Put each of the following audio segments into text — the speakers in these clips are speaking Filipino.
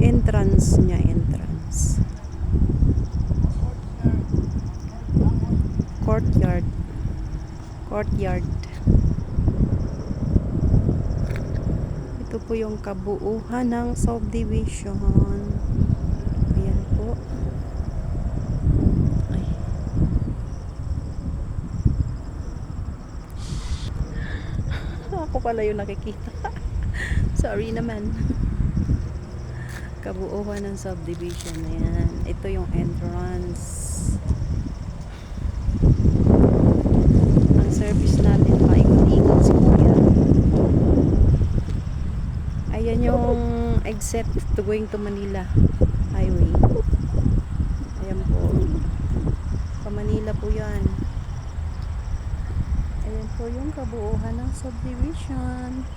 entrance niya, entrance. Courtyard. Courtyard. Ito po yung kabuuhan ng subdivision. Ayan po. Ay. Ako pala yung nakikita. Sorry naman. Kabuuhan ng subdivision. Ayan. Ito yung entrance. Ang service natin, paikot-ikot si Kuya. Ayan yung exit to going to Manila Highway. Ayan po. Pa Manila po yan. Ayan po yung kabuuhan ng subdivision.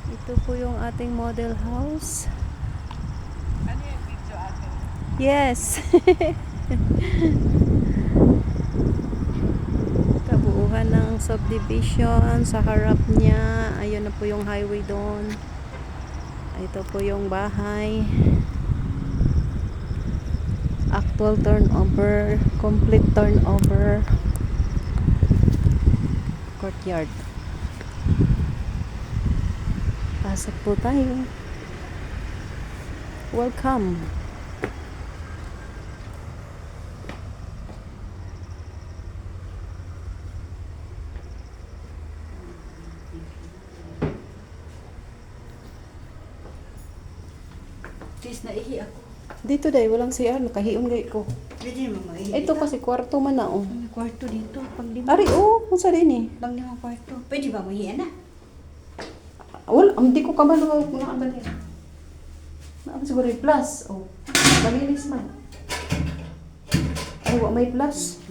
Ito po yung ating model house. Ano yung video ate? Yes. Kabuuhan ng subdivision. Sa harap niya, ayun na po yung highway doon. Ito po yung bahay. Actual turnover, complete turnover. Courtyard. Pasok po tayo. Welcome. Tis naihi ako. Dito dahil walang CR, nakahiom gay ko. Pwede mo maihi. Ito kasi kwarto man na oh. May kwarto dito. Pag lima. Ari oh, kung sa rin eh. Pag lima kwarto. Pwede ba maihi na? Wala, hindi ko kabalo kung nakabali. Nakabali siguro yung plus. Oh, malinis man. Ay, may plus.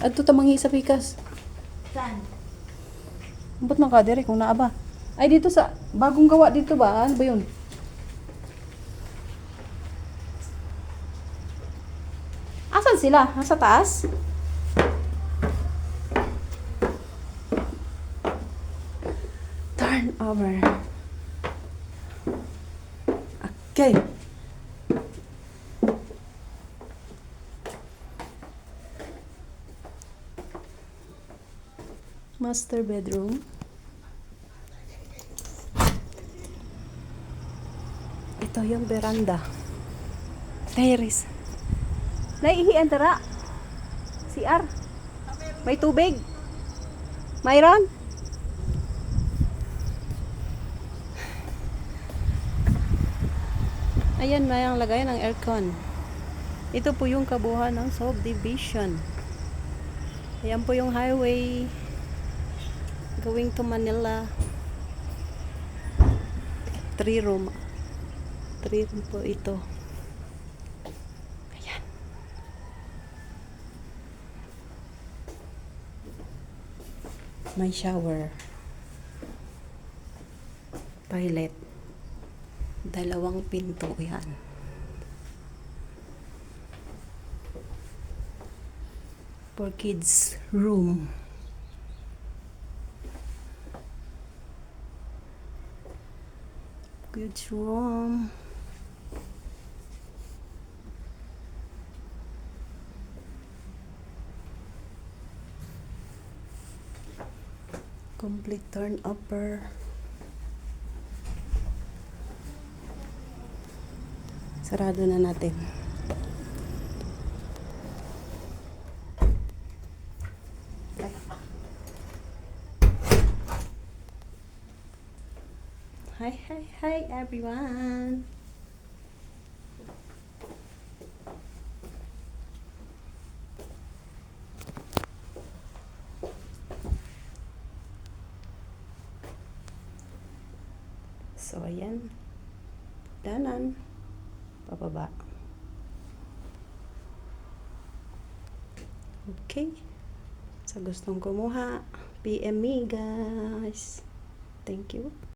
Adto ta mangi sa pikas. Saan? Ba't man ka dire kung naaba? Ay, dito sa, bagong gawa dito ba? Ano ba yun? Asan sila? Nasa taas? Turn over. Okay. Master bedroom. Ito yung veranda. Terrace. Naihian tara. CR. May tubig. Mayroon? Ayan, may ang lagayan ng aircon. Ito po yung kabuuan ng subdivision. Ayan po yung highway going to Manila. 3 room. 3 room po ito. Ayan. May shower. Toilet. 2 pinto yan. For kids room. Kids room. Complete turnover. Sarado na natin. Hi everyone. So ayan. Danan. Pababa. Okay. Sa gustong kumuha, PM me guys. Thank you.